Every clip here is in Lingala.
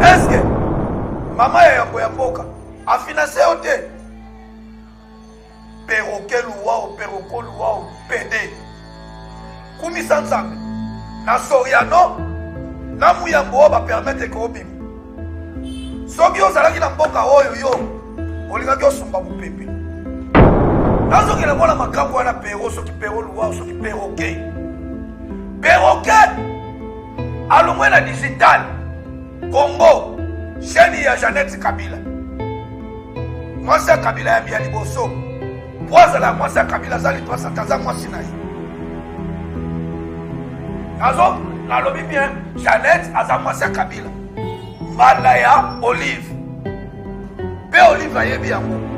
Est-ce que maman ya mboka a financé hotel perroquet luau perroco luau PD kumisa nzambe na soriano na muyambo ba permettre ko bim soki ozalaki na mboka oyo yo olingaki osumba mopepe nazokela mwana makambo wana perro soki perro luau soki perroquet alongwe na digital Congo chaîne ya Jeannette Kabila mwasi ya Kabila ya bia liboso poazala mwasi ya Kabila zali 300 mwasi na ye nazo nalobi bien Jeannette aza mwasi ya Kabila mbala ya Olive pe Olive ayebi yango.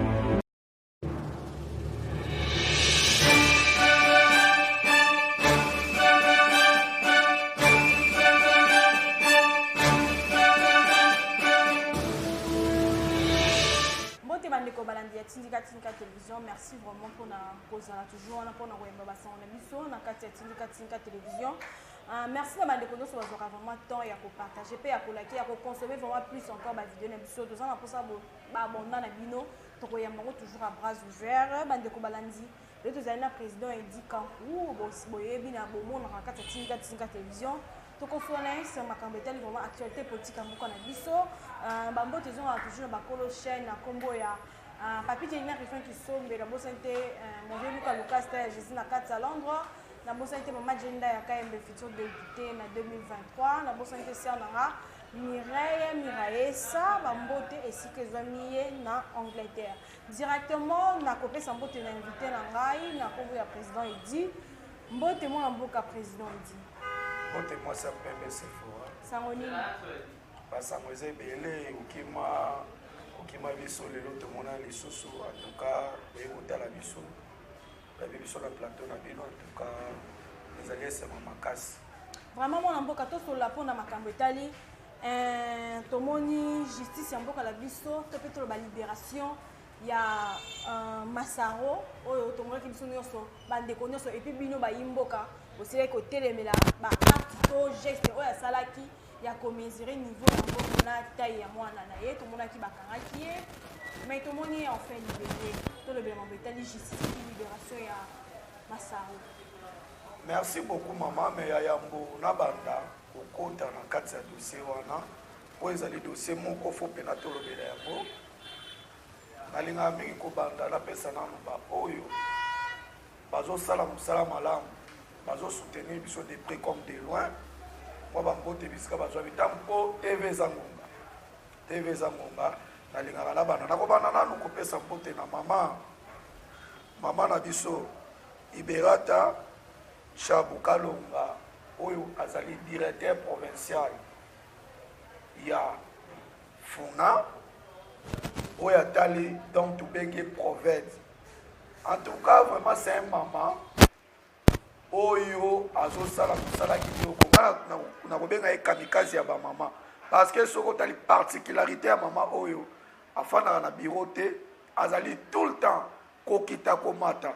Tindika Télévision, merci vraiment pour la cause toujours on a pour na biso na kati Tindika Télévision. Merci à bande kono so bazora vraiment temps ya ko partager pe ya ko liker ya ko consommer vraiment plus encore ba vidéo na biso to za na posa ba abonner na bino to ko yamba toujours à bras ouverts bande ko balandi le tozali na président Edi Kankou boyebi na bomona na kati Tindika Télévision to ko fona sur makambo etali vraiment actualité politique amoko na biso bambo tezo toujours ba kolo chaîne na kombo ya Papi Jenina Rifan qui sombe la bosante mon vieux Lucas Jésus na 4 à Londres na bosante Mama Jenda ya KMB futur député na 2023 na bosante Sernara Miraesa bambote ainsi que Zamiye na Angleterre directement na copé sambote na invité na ngai na kombo ya président Edi mbote mo mboka président Edi mbote moi ça pembe c'est fort sangoni basa mweze belé ukima Kima biso lelo to mona lisusu en tout cas écouter la biso la plateau na bino en tout cas les alliés c'est makasi vraiment mon mboka to so la pona makambo etali tomoni justice ya mboka la biso to peut ba libération ya Masaro oyo tomona ki biso nyonso bande ko nyonso et puis bino ba yimboka osile ko telemela ba acte to geste oyo salaki ya commesurer niveau na taille ya mwana na ye to mona ki bakangaki ye mais to moni en fait libéré to le bien mbetali justice libération ya Masaro. Merci beaucoup maman mais ya yambo na banda okota na kati ya dossier wana po ezali dossier moko fo pena to lobela yango nalinga mingi ko banda na pesa na ba oyo bazo sala musala malamu bazo soutenir biso de près comme de loin moi bambote bisika bazwa bitampo TV Zangonga nalinga na bana na ko bana nanu ko pesa mpote na mama na biso Iberata Chabukalonga oyo azali directeur provincial ya Funa oyo atali donc tubenge province en tout cas vraiment c'est un maman oyo azosala musala kitoko na kobenga ye kamikaze ya ba mama parce que soko tali particularité ya mama oyo afana na bureau te azali tout le temps kokita komata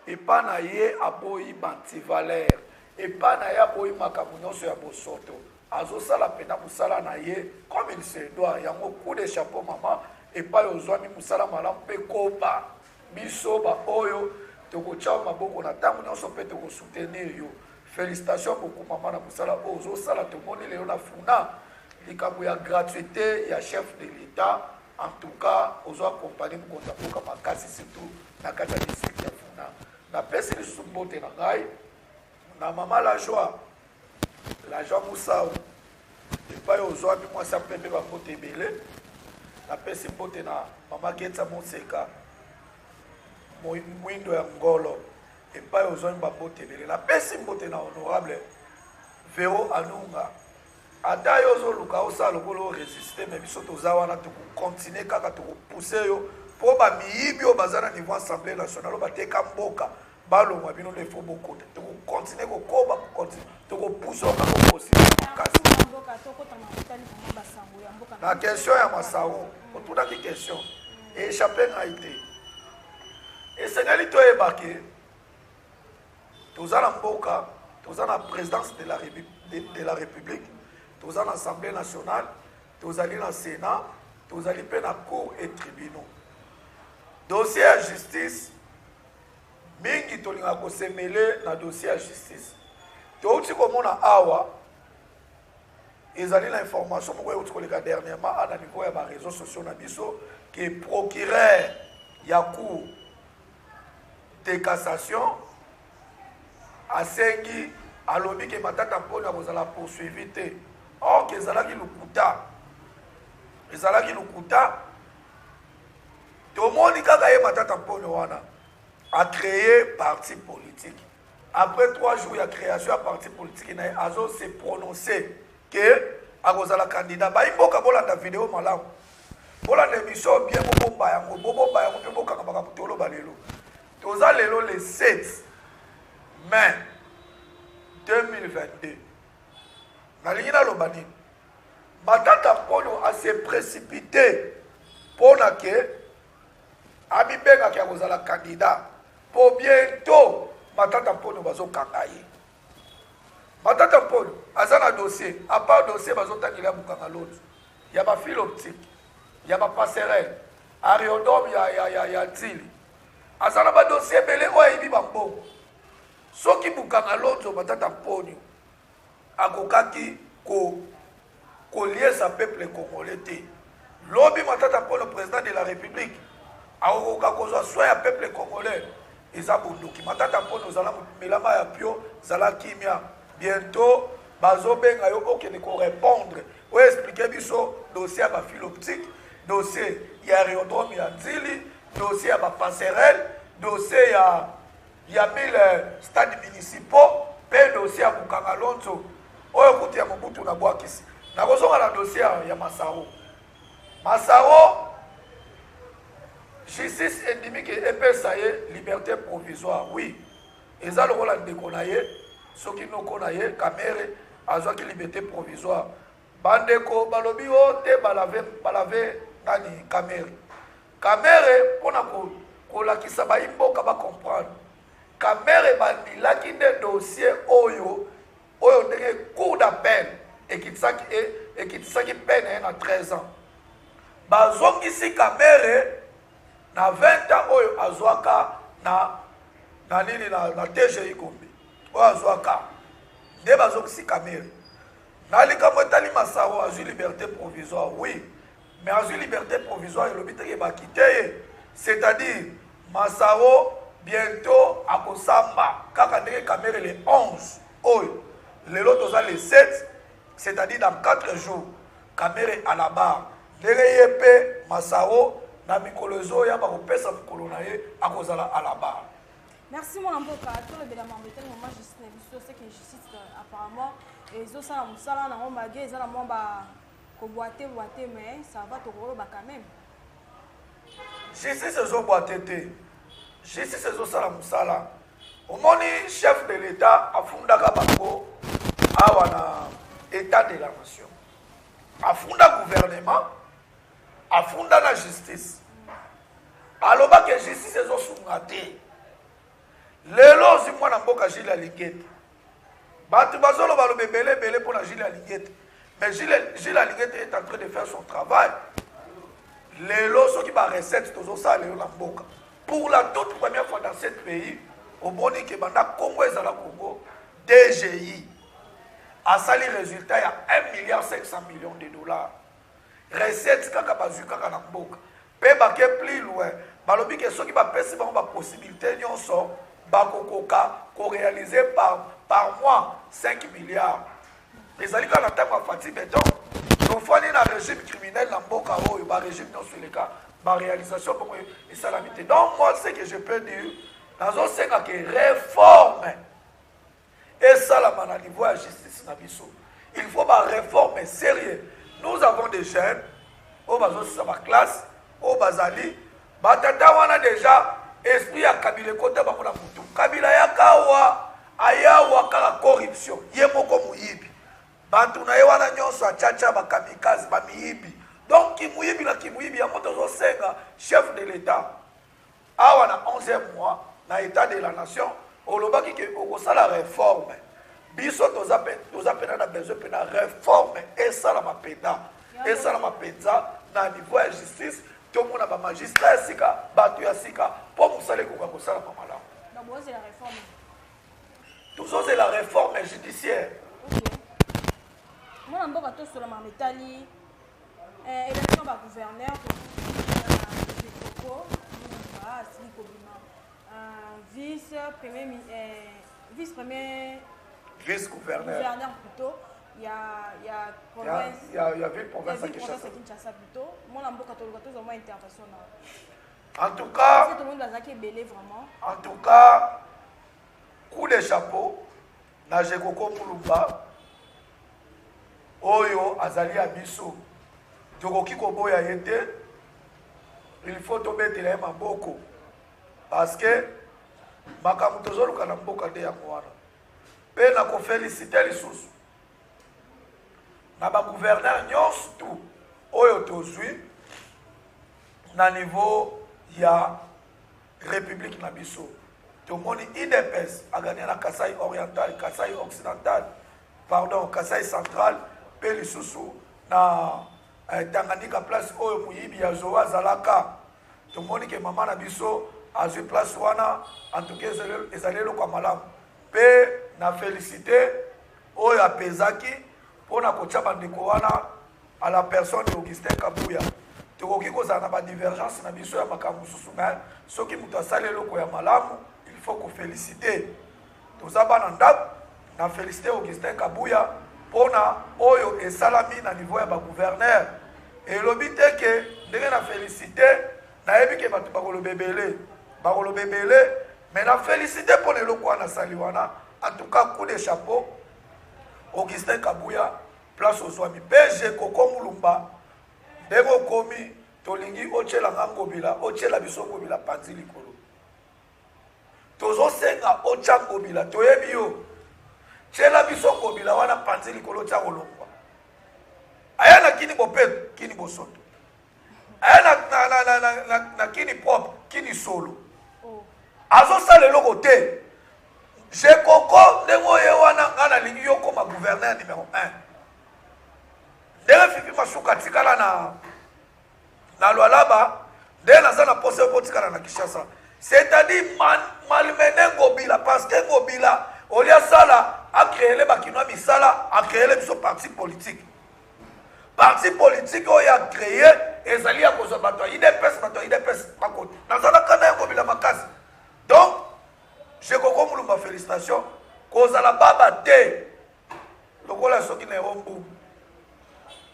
et pas na ye aboyi banti valeur et pas na ye aboyi makambo nyonso ya bosoto azosala pena musala na ye comme il se doit yango coup de chapeau mama et pas ozwami musala malamu pe koba biso ba oyo tokotia maboko na tango nyonso pe tokosoutenir yo. Félicitations beaucoup maman na musala ozosala tomoni lelo na Funa likambo ya gratuité ya chef de l'État en tout cas ozo accompagner mokonza mboka makasi surtout na kati ya district ya Funa na pesi lisusu mbote na ngai na mama la joie Musao epai ozwami mwasi ya pembe bambote ebele na pesi mbote na mama Getsa Moseka mwindo ya ngolo epai ozwami bambote ebele na pesi mbote na honorable Vero Anunga ata yo ozoluka osala lokolo resiste me biso toza wana tokokontinue kaka tokopuse yo mpo bamiyibi oyo baza na niveau assemblée nationale oyo bateka mboka balongwa bino nde fo bokota tokokontinue kokoba tokopuse oyo kaka possible makasi na question ya Masaro otunaki question échappe ngai te esengeli toyeba ke toza na mboka toza na présidence de la République toza na Assemblée nationale tozali na Sénat, tozali pe na cour et tribunaux. Dossier à justice, mingi tolinga ko se mêler na dossier à justice. Touti komona awa, ezali na information moko euti koleka dernièrement à niveau ya ba réseaux sociaux na biso que procureur ya cour de cassation asengi alobi ke matata mpona kozala poursuivi te. Or que ezalaki lukuta tomoni kaka ye matata mpona wana a créé parti politique. Après 3 jours de création de parti politique, il a se prononcé que akozala candidat. Ba imboka bola ta vidéo malamu. Bola l'émission bien bomba yango pe boka kabaka putolo balelo. Toza lelo le 7 mai 2022. Nalingina lobani. Matata Pono a se précipité pour que Abibenga qui a candidat pour bientôt Matata Pono bazo kangaye. Matata Pono azana dossier, à part dossier bazo tangila bukanga l'autre. Il y a pas fil optique, il y a pas passerelle, aérodrome ya tili. Azana ba dossier belé o ibi bambo. Soki bukanga l'autre Matata Pono akokaki ko lier sa peuple congolais. Lobi Matata Pono président de la République aokoka kozwa soin ya peuple congolais. Eza bunduki Matata Pono zala melama ya pio zala kimia bientôt bazobenga yo okende ko répondre ou expliquer biso dossier ya ba fil optique, dossier ya aérodrome ya Nzili, dossier ya ba passerelle, dossier ya 1000 stades municipaux, pe dossier ya Bukanga Lonzo oyo kuti ya Mobutu na Bwakisi. Na kozonga na dossier ya Masaro justice endimique epesa ye liberté provisoire. Oui, eza lokola ndeko na ye soki noko na ye Kamere azwaki liberté provisoire. Bandeko balobi o te balave nani Kamere pona kolakisa baimboka ba comprendre. Kamere bandilaki nde dossier oyo ndenge cour d'appel ekitisaki peine na 13 ans. Bazongisi Kamere na 20 ans oyo azwaka na nini na TGI Kombi oyo azwaka nde bazongisi Kamere. Nalikambo etali Masaro azwi liberté provisoire, oui, mais azwi liberté provisoire elobi teke bakite ye, c'est-à-dire Masaro bientôt akosamba kaka ndenge Kamere le 11 oyo lelo toza le 7, c'est-à-dire dans 4 jours Kamere à la barre ndenge ye pe Masaro na mikolozo ya bakopesa mikolo na ye akozala à la barre. Merci mon amboka tout le bédama mbeteli moment justice na biso c'est que justice apparemment ezo sala musala na ngomba ge ezala momba ko boiter mais ça va to koloba quand même. Justice ezo boiter justice ezo sala musala. Omoni chef de l'État afundaka bango awa na état de la nation. Afunda gouvernement, afunda na justice. Aloba que justice ezo sunga te. Lelo si mwana mboka Gilles Alingete. Batu bazolo balobe belé pour la Gilles Alingete. Mais Gilles Alingete est en train de faire son travail. Lelo so ki ba recette tozo sa lelo na mboka. Pour la toute première fois dans ce pays, au Boni ke banda Congo ezala Congo, DGI a sali résultat ya 1,5 milliard de dollars. Recette kaka bazu kaka na mboka. Pe ba ke plus loin. Balobi ke so ki ba pesi ba possibilité nyonso bakokoka ko réaliser par mois 5 milliards. Les alika na tama fati béton. Donc fani na régime criminel na mboka oyo ba régime dans tous les cas ba réalisation pour et salamité. Donc moi ce que je peux dire nazo senga que réforme et ça la mana niveau à justice na biso. Il faut ba réforme sérieux. Nous avons des jeunes au bazo sa ba classe au bazali batata wana déjà esprit ya Kabila kota ba mona mutu. Kabila ya kawa ayawa kala corruption. Ye moko muyibi. Bantu na ye wana nyonso achacha ba kamikaze ba miyibi. Donc kimuyibi ya moto zo senga chef de l'État. Awa na 11e mois na état de la nation olobaki ke okosala réforme. Biso toza pena na besoin pena réforme et ça la mapenda. esalama mpenza na niveau ya justice tomona bamagistrat ya sika bato ya sika mpo mosala ekoka kosalama malamu. tozozela réforme judiciaire. mwana mboka tosolama metali élection bagouverneur Koko asili kobima vice-gouverneur plutôt ya province ya ville province ya Kinshasa plutôt mwana mboka toluka tozwa intervention na en tout cas tout le monde bazaki belé vraiment en tout cas coup de chapeau na Jekoko Mulumba oyo azali abiso tokoki koboya yete il faut tobetela maboko parce que makambo tozoluka na mboka de yango wana mpe na kofelicite lisusu na bagouverneur nyonso tu oyo tozwi na niveau ya république na biso tomoni IDPS agania na Kasai oriental Kasai occidental pardon Kasai central mpe lisusu na Tanganyika place oyo muyibi ya Zoa Zalaka tomoni ke mama na biso azwi place wana en tout cas ezali eloko ya malamu mpe na félicité oyo apezaki mpona kotia bandeko wana à la personne de Augustin Kabuya tokoki kozala na badivergence na biso ya makambo mosusu me soki moto asali eloko ya malamu il faut kofélicité toza bana ndako na félicité Augustin Kabuya mpona oyo esalami na niveau ya bagouverneur elobi te ke ndenge na félicité nayebi ke bato bakoloba ebele mais na félicité mpona eloko wana asali wana en tout cas coup de chapeau Augustin Kabuya place ozwami mpe Koko Mulumba ndenge okomi tolingi otyela nga ngobila otyela biso ngobila panzi likolo tozosenga otya ngobila toyebi yo tyela biso ngobila wana panzi likolo tya kolongwa aya na kini bopeto kini bosoto aya na kini propre kini solo azosala eloko te Jekoko ndenge oye wana nga nalingi yo koma gouverneur numéro 1 ndenge Fifi Masuka tikala na Lualaba ndenge naza na pose yo kotikala na Kinshasa c'est-à-dire malmener Ngobila parce que Ngobila olia sala a créé bakinoa misala a créé biso parti politique oyo a créé ezali ya kozwa bato ya IDPS bakote nazala kana ya Ngobila makasi donc Jekoko Mulumba félicitations kozala baba te lokola soki na erombu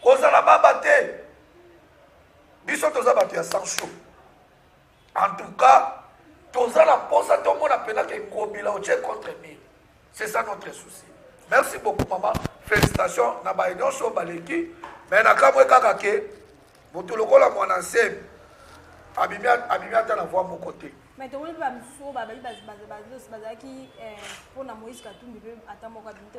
kozala baba te biso toza bato ya sanction en tout cas toza na posa tomona pena ke Ngobila otie contre mille c'est ça notre souci merci beaucoup maman félicitations na baidonso baleki mais na kamwe kaka ke moto lokola mwana nsemi abimi ata na voix moko te. Mais tu vois,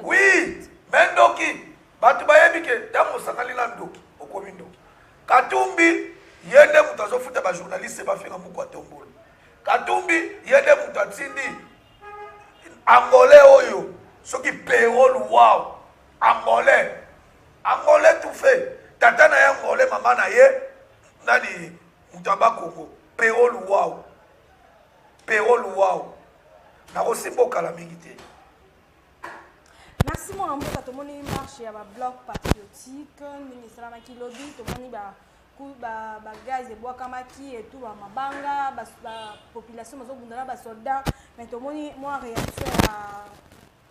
oui, mais Ndoki, batu bayebi ke tango sangali na Ndoki, okomi Ndoki. Katumbi yende mutazo futa ba journaliste ba finga mukwa tombolo. Katumbi yende mutatindi Angolais oyo, soki payroll wow, Angolais tout fait. Tata na Angolais mama na ye nani mutaba Congo, payroll wow. Merci mon amour, tu as marché à bloc patriotique, ministre de Kilobi, tu as gaz et bois kamaki et tout, mabanga, population, les soldats, mais tu as réaction à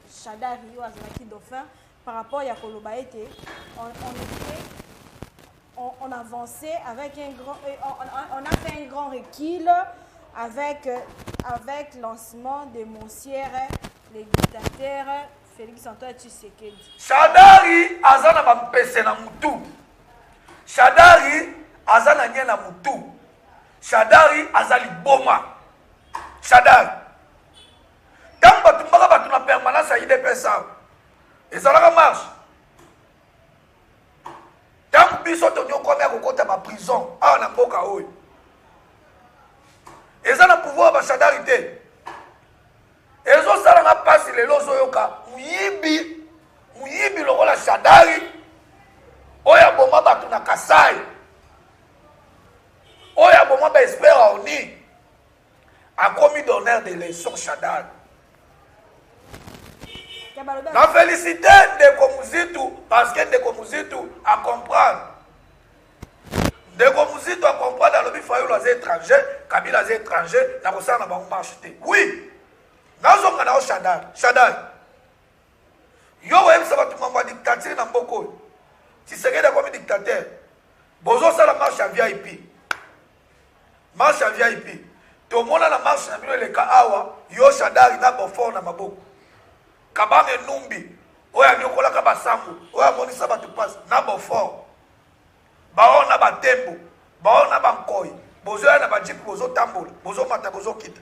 Chadari ou à Zaki Dauphin par rapport à Kolobaete. On avançait avec un grand, on a fait un grand recul. Avec lancement des Monsières, les dictateurs, Félix Antoine Tshisekedi. Chadari azana bampese na mutu. Chadari azana nye na mutu. Chadari azali boma. Chadari. Tant batumbaka batu na permanence ya IDPS. Ezalaka marche. Tant biso tonyo komya kokota ba prison. Ah na mboka oyo. Eza na pouvoir ba Chadari te. Ezo sala nga pasi lelo zoyoka muyibi lokola Chadari oya boma bato na Kasai, oya boma ba espère oni, a commis d'honneur de l'élection Chadal. La félicité de Komuzitu parce que de Komuzitu à comprendre. De Komuzitu à comprendre dans le but faillot les étrangers, Kabila les étrangers, na kosa na bango marché. Oui. Nazonga na Chadal, Chadal. Yo wem sa batu mamba dictature na mboko. Tu sais que comme dictateur. Bozo ça la marche à VIP. Marche à VIP. To mona la marche na bino le ka awa, yo Chadal na bofo na maboko. Kabange numbi, oya nyokola ka basambu, oya monisa batu passe na bofo. Bao na batembo, bao na bankoi, bozo na bajip bozo tambola, bozo mata bozo kita.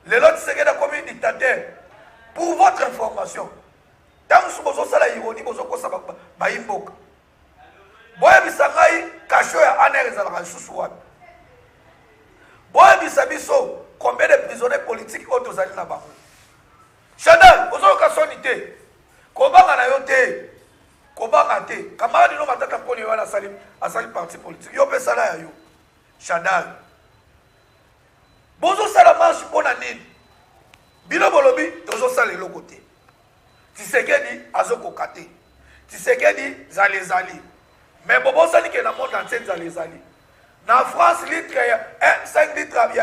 Les autres c'est que comme dictateur. Pour votre information, tant que bozo sala ironi bozo ko sababa ba imboka. Boya bisangai kasho ya anereza la susu wapi. Boya bisabiso combien de prisonniers politiques autozali na bango. Chadal, vous avez une sonité. Kobanga na yote. Kobanga te. Camarade no matata poli wala salim asali parti politique. Yo pe sala ya yo. Chadal. Bozo sala marche pona nini. Bino bolobi tozo sala le côté. Tisekedi azoko kate. Tisekedi zali. Mais bobo sali ke na monde entier zali. Na France litre ya 5 litres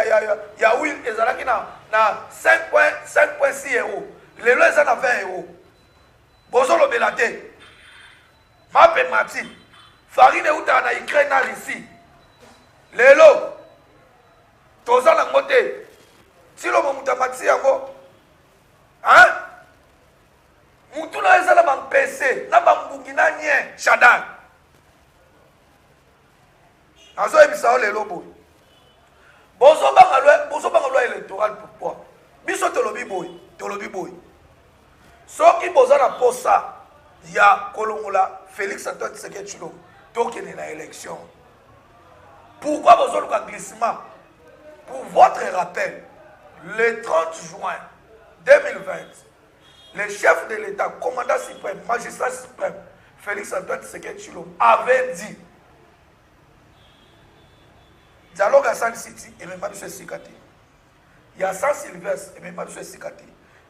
ya huile ezalaki na 5.6 euros. Les lois sont à 20 euros. Bozo le belate. Mape mati. Farine outa na Ukraine na Russie. Lelo. Toza na moté. Si lo momuta mati yango. Hein? Mutu na ezala ban PC, na bambungi na nyen Chadal. Azo ebisa lelo boy. Bozo banga loi électorale pourquoi? Biso tolobi boy. Soki boza na posa ya kolongola Félix Antoine Tshisekedi Tshilombo tokende na élection. Pourquoi bozo luka glissement? Pour votre rappel, le 30 juin 2020, le chef de l'État, commandant suprême, magistrat suprême, Félix Antoine Tshisekedi Tshilombo avait dit dialogue à San City et même pas de Sikati. Il y a Saint-Sylvestre et même pas de Sikati.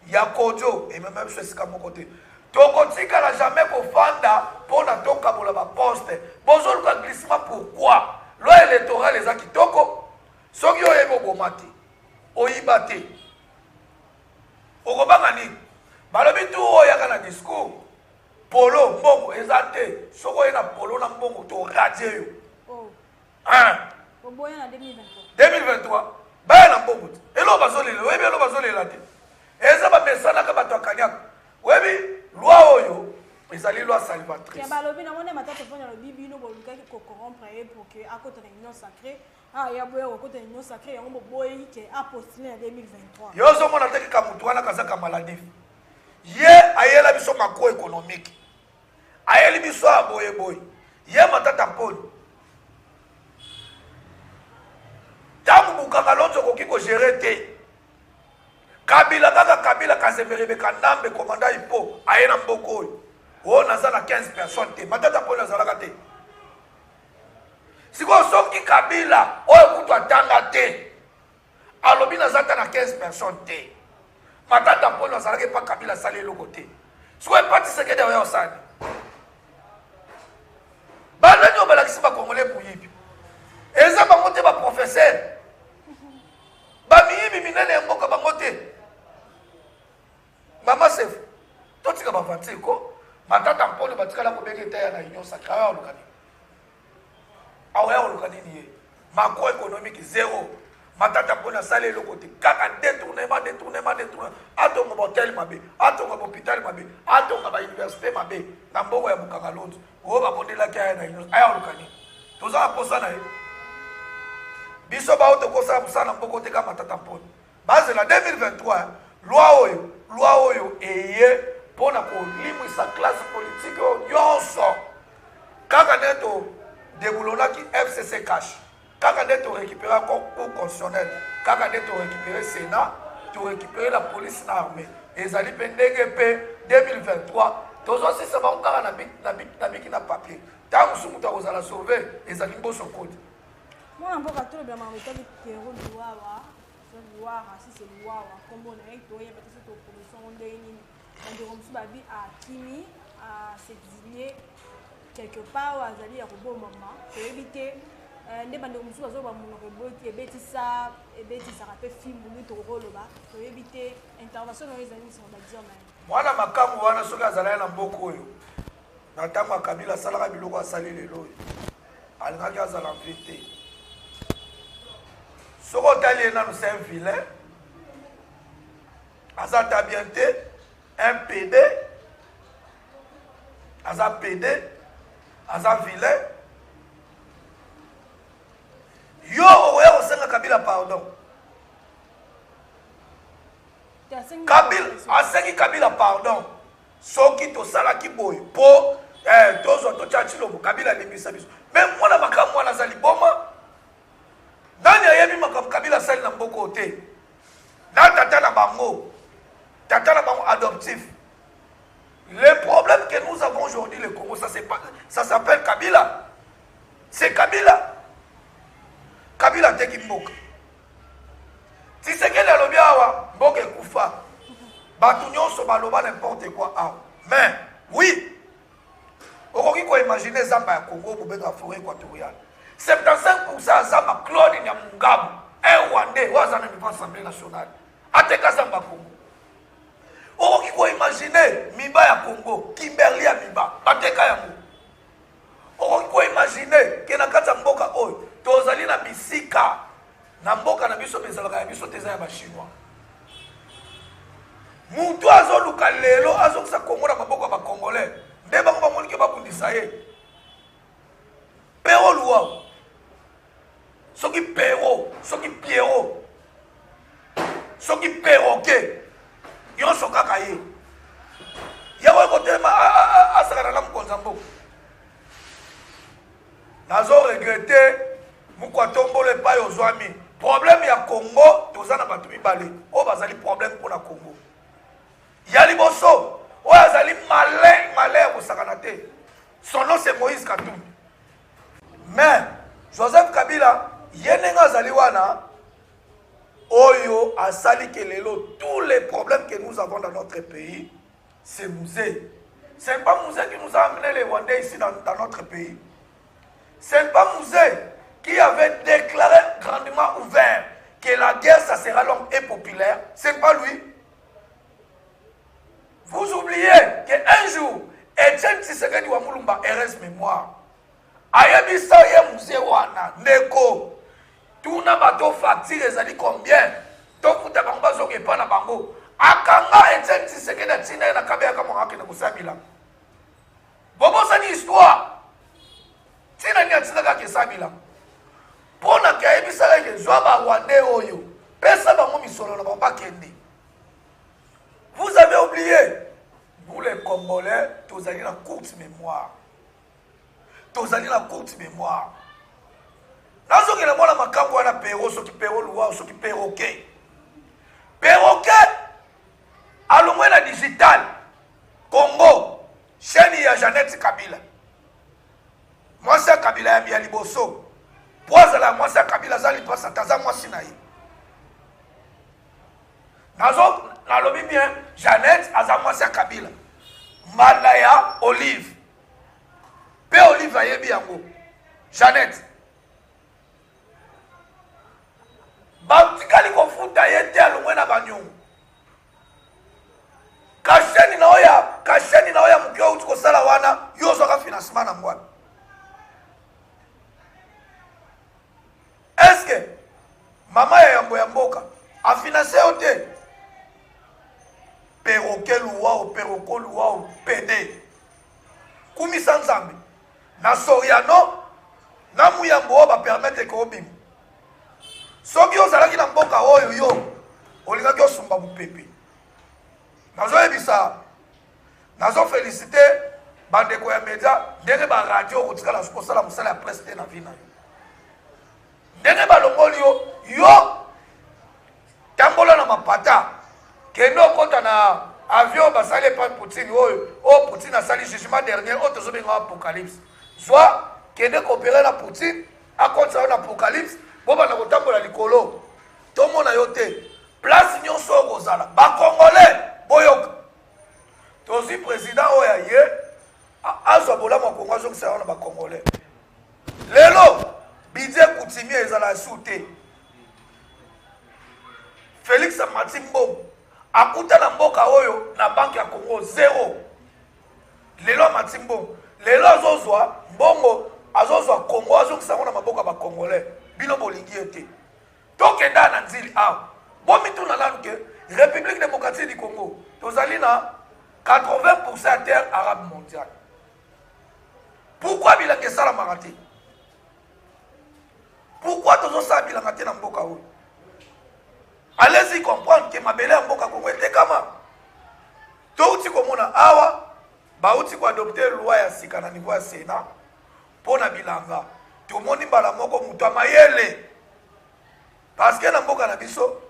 Il y a Kodjo et même pas de Sikati mon côté. Tokotika n'a jamais kofanda pour na toka pour la poste. Bonjour le glissement pourquoi? Loi électorale les akitoko. Soki yo yebo bomati. Oyibate. Okobanga ni. Balobi tu oyaka na discours. Polo mbongo ezate. Soko na polo na mbongo to radio yo. Oh. Hein? 2023 baya na mbongo elo bazolela webi elo bazolela te eza ba mesana ka bato akanyaka webi loi oyo ezali loi salvatrice ya balobi na mone matata pona lo bibino bolukaki ko corrompre pour que akota na union sacrée ya boyo akota na union sacrée yango boyi ke apostile na 2023 yo zo mona te ka mutu wana kazaka maladif ye ayela biso macro économique ayeli biso aboye ye matata poni Tamu bukanga lonzo kokiko gérer te. Kabila kazemberebe kanambe commandant ipo ayena mboko oyo. O nazala 15 personnes te. Matata po nazala te. Siko soki Kabila oyo kutu atanga te. Alobi nazata na 15 personnes te. Matata po nazala ke pa Kabila sali loko te. Siko epati sekede oyo sani. Bana nyo balakisi ba Congolais buyibi. Eza bango te ba professeur. Bamiyibi minene mboka bango te. Mama sef. Totika ba vantiko. Matata mpone batikala ko benge ta ya na union sacrée ya olukani. Awa olukani ni ye. Macro économique zéro. Matata mpone sale loko te. Kaka détournement. Atonga hotel mabe, atonga hôpital mabe, atonga ba université mabe. Na mboko ya bukanga lonzo. O ba bondela ka ya na union. Aya olukani. Toza posa na ye. Biso ba auto kosa musana mboko te ka matata mpone. Base la 2023 loi oyo eye pona ko limwisa classe politique yonso. Kaka neto deboulona ki FCC cash. Kaka neto récupérer encore cour constitutionnel. Kaka neto récupérer Sénat, to récupérer la police na armée. Ezali pendenge pe 2023. Tozo si ça va encore na biki na papier. tant que mutu akozala sauver ezali mboso koti mwana mboka tolobela mametali Pierrot Luwawa si c'est Luwawa kombo na ye toyeba te soki toproduction ndenge nini bandeko mosusu babi akimi s'exiler quelque part oyo azali ya kobomama toyebi te nde bandeko mosusu bazoba monoko ebetisaka mpe filme tokoloba toyebi te intervention oyo ezali nsima badire na ye mwana makambo wana soki azalaki na mboka oyo na ntango ya Kabila asalaka biloko asali lelo oyo alingaki azala mpe te soki otali ye nanu c'est un vilain aza ta bien te un PD aza PD aza vilain yo okoya kosenga Kabila pardon Kabila asengi Kabila pardon soki tosalaki boye po tozwa totya chilobo Kabila alimbisa biso me mwana makambo wana azali boma nani ayebi makambo Kabila asali na mboko te na tata na bango adoptif. Le problème que nous avons aujourd'hui le Congo, ça s'appelle Kabila. C'est Kabila. Kabila teki mboka. Si c'est qu'elle a lobby awa, mboka kufa. Batu nyonso baloba n'importe quoi awa. Mais oui. Okoki ko imaginer zamba ya Congo bobeka forêt équatoriale. 75% zamba Claude Nyamungabu, un Rwandais, waza na niveau Assemblée nationale. Ateka zamba Congo. Okoki ko imaginer miba ya Congo, Kimberly ya miba, bateka yango. Okoki ko imaginer ke na kati ya mboka oyo tozali na bisika na mboka na biso bezalaka ya biso teza ya bachinois. Mutu azoluka lelo azokisa Congo na maboko ya bakongolais nde bango bamonike babundisa ye. Pero Luwawa soki pero soki Pierrot soki perroquet nyonso kaka ye yawe kotema asakana na mokonza mboka. Nazo regrette mukwatombolo epai ozwami problème ya Congo toza na bato mibale oyo bazali problème mpona Congo ya liboso oyo azali malin ya kosakana te. Son nom c'est Moïse Katumbi. Mais Joseph Kabila ye ndenge azali wana oyo asali ke lelo tous les problèmes que nous avons dans notre pays c'est Musée. C'est pas Musée qui nous a amené les Rwandais ici dans notre pays. C'est pas Musée qui avait déclaré grandement ouvert que la guerre ça sera longue et populaire. C'est pas lui. Vous oubliez qu'un jour Etienne Tshisekedi wa Mulumba RS mémoire ayebisa ye Musée wana neko tuna bato facture ezali combien tokuta bango bazoke pa na bango akanga Etienne Tshisekedi atina na kabe aka mwaka na kusabila bobosani histoire tina ni atina ka kesabila pona ka ebisa ke zwa ba Rwandais oyo pesa bango misolo na ba kende. Vous avez oublié, nous les Congolais, tous allez la courte mémoire. Tous allez la courte mémoire. Nazo ke na mwana makambo wana pero soki pero Luwawa soki perroquet. Perroquet alongwe na digital Congo chaîne ya Jeannette Kabila. Mwasi Kabila ya bia liboso. Poza la mwasi Kabila zali pasa taza mwasi na ye. Nazo nalobi bien Jeannette aza mwasi Kabila. Malaya Olive. Pe Olive ayebi yango. Jeannette. Batikali kofuta yete alongwe na banyongo. Kasheni na oya mukyo utuko sala wana yozo ka financement na mwana. Est-ce que mama ya yambo ya mboka a financé ote perroquet Luwawa PD kumi sanzambe na Soriano na muyambo ba permettre ko bim soki ozalaki na mboka oyo yo olingaki osumba bupepe. Nazo ebisa nazo féliciter bandeko ya media ndenge ba radio kotikala kosala musala ya presse te na vina yo ndenge balongoli yo tambola na mapata kendo kota na avion basali pa Poutine oyo Poutine asali jugement dernier oyo tozobenga apocalypse soit kende coopérer na Poutine akonsa na apocalypse boba na kotambola likolo tomona yo te place nyonso okozala bakongolais boyoka tozi président oyo aye azwa bolamu akongo azokisa wana bakongolais lelo budget coutumier ezala su te Félix Matimbo akuta na mboka oyo na banque ya Congo 0 lelo Matimbo lelo azozwa mbongo azozwa Congo azokisa na maboka ba congolais bino bolingi ete tokenda na nzili awa bomi tuna lanu ke République démocratique du Congo tozali na 80% terre arabe mondiale. Pourquoi bilanga sala marati? Pourquoi tozo sa bilanga te na mboka oyo? Allez-y comprendre que mabele ya mboka Congo ete kama touti komona awa bauti ko adopter loi ya sika na niveau ya Sénat pona bilanga tomoni mbala moko mutu amayele parce que na mboka na biso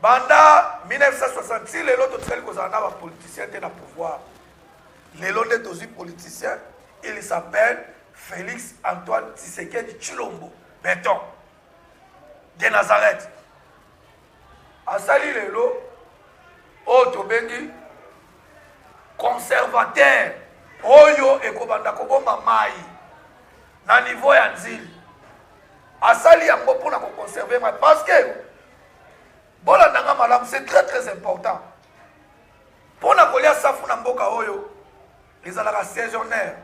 banda 1966 lelo totikali kozala na bapoliticien te na pouvoir lelo nde tozwi politicien il s'appelle Félix Antoine Tshisekedi Tshilombo Béton de Nazareth asali lelo oyo tobengi conservateur oyo ekobanda kobomba mai na niveau ya nzili asali yango mpona koconserve mai parce que bolanda malamu c'est très très important mpona kolia safu na mboka oyo ezalaka saisonnaire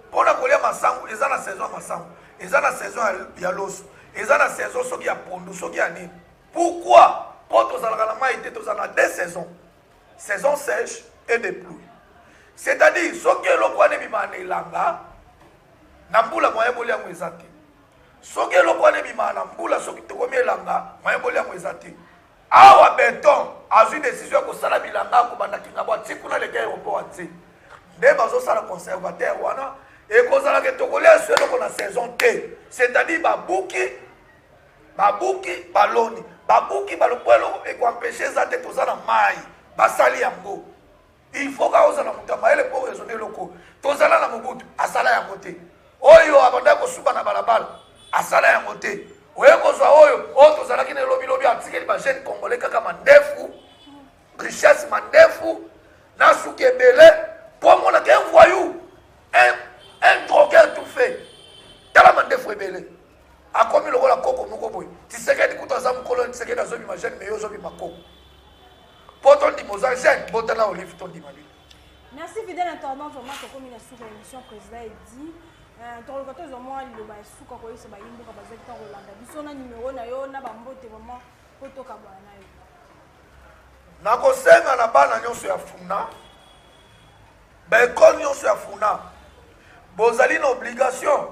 mpona kolia masangu eza na saison ya masangu eza na saison ya loso eza na saison soki ya pondu soki ya nini pourquoi mpo tozalaka na mai te tozala na deux saisons saison sèche et de pluie c'est-à-dire soki eloko wana ebimaka na elanga na mbula moyeboli yango eza te soki eloko wana ebimaka na mbula soki tokomi elanga moyeboli yango eza te awa Béton azwi décision ya kosala bilanga akobanda kingabo atikuna leka aéroport ati nde bazosala conservateur wana ekozalaka tokolia esu eloko na saison te c'est-à-dire babuki baloni babuki balopo eloko ekoampeshe eza te toza na mai basali yango il faut ka ozala moto ya mayele mpo raisonne eloko tozala na mobutu asala yango te oyo abanda kosuba na balabala asala yango te oye kozwa oyo tozalaki na elobilobi atikeli bagene congolais kaka mandefu richesse mandefu na suki ebele mpo amonaka un voyou un drogueur tout fait tala mandefu ebele akomi lokola koko moko boye Tshisekedi kutu aza mokolo Tshisekedi azobima gene me yo ozobima koko mpo tondima oza gene botala olive tondima bino. Merci fidèle internaute, vraiment tokomi na suka émission président edi interrogateur ezomwa liloba ya suka koyisa bayimboka bazaki ntango olanda biso na numero na yo na bambote vraiment po tokabwana na yo nakosenga na bana nyonso ya funa baekole nyonso ya funa bozali na obligation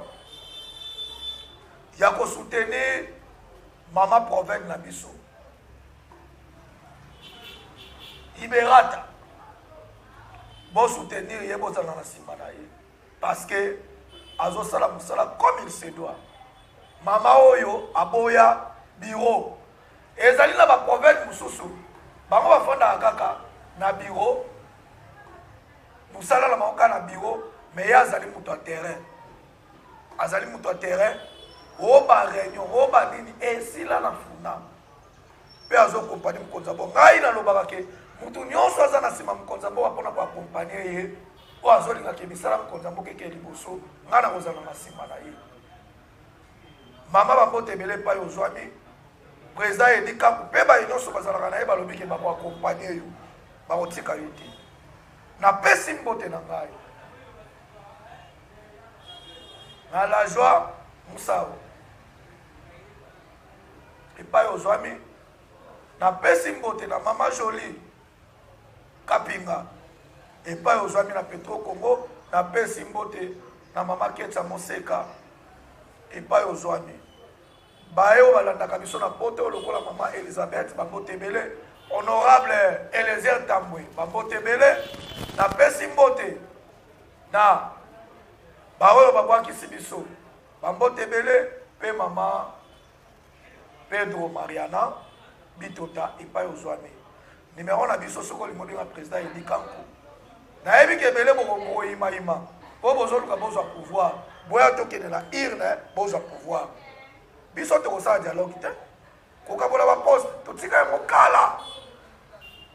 ya kosoutenir mama province na biso Liberata bosoutenir ye bozala na nsima na ye parce que azosala mosala comme il se doit mama oyo aboya bureau ezali na baprovince mosusu bango bafandaka kaka na bureau mosala na bango kaka na bureau mais ye azali moto ya terrain azali moto ya terrain oyo baréunion oyo banini esila na funa mpe azokompanie mokonzi abo ngai nalobaka ke motu nyonso aza na nsima mokonzi abo mpona koakompanie ye oyo azolingaka emisala mokonzi mboka eke liboso ngai nakozala na nsima na ye mama bambote ebele epai ozwami président edi kampu mpe baye nyonso bazalaka na ye balobi ke bakoakompanie yo bakotika yo te napesi mbote na ngai na la joie musao epai ozwami napesi mbote na mama Jolie Kapinga epai ozwami na Petro Congo napesi mbote na mama Ketsa Moseka epai ozwami baye oyo balandaka biso na poto oyo lokola mama Elisabeth bambote ebele honorable Eliezer Tambwe bambote ebele napesi mbote na baoyo babwakisi biso bambote ebele mpe mama Pedro Mariana Bitota epai ozwami numéro na biso soko limodi na président Edi Kanku nayebi ke ebele bokoyima mpo bozoluka bozwa pouvoir boya tokende na irne bozwa pouvoir biso tokosala dialogue te kokabola baposte totika yango kala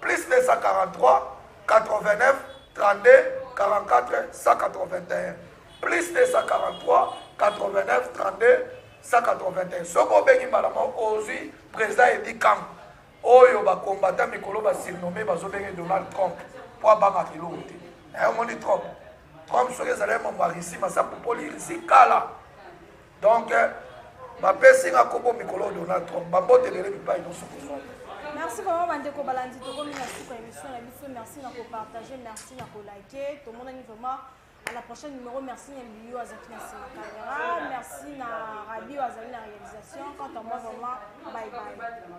plus 243 89 32 44 181 plus 243 89 32 181 soki obengi mbala moko ozwi président edi kamp oyo bakombata mikolo basurnommé bazobenge Donald Trump po abangaka eloko te omoni Trump soki ezali mambo ya risi masapopoli risi kala donc bapesinga kombo mikolo Donald Trump bambotelele bipai nyonso kozwa. Merci vraiment bandeko balandi tokomi na suka émission na biso, merci na partager, merci na liker tout le monde vraiment à la prochaine numéro. Merci Nembio Azaki na caméra, merci na Rabi Azali na réalisation. Quant à moi vraiment bye bye.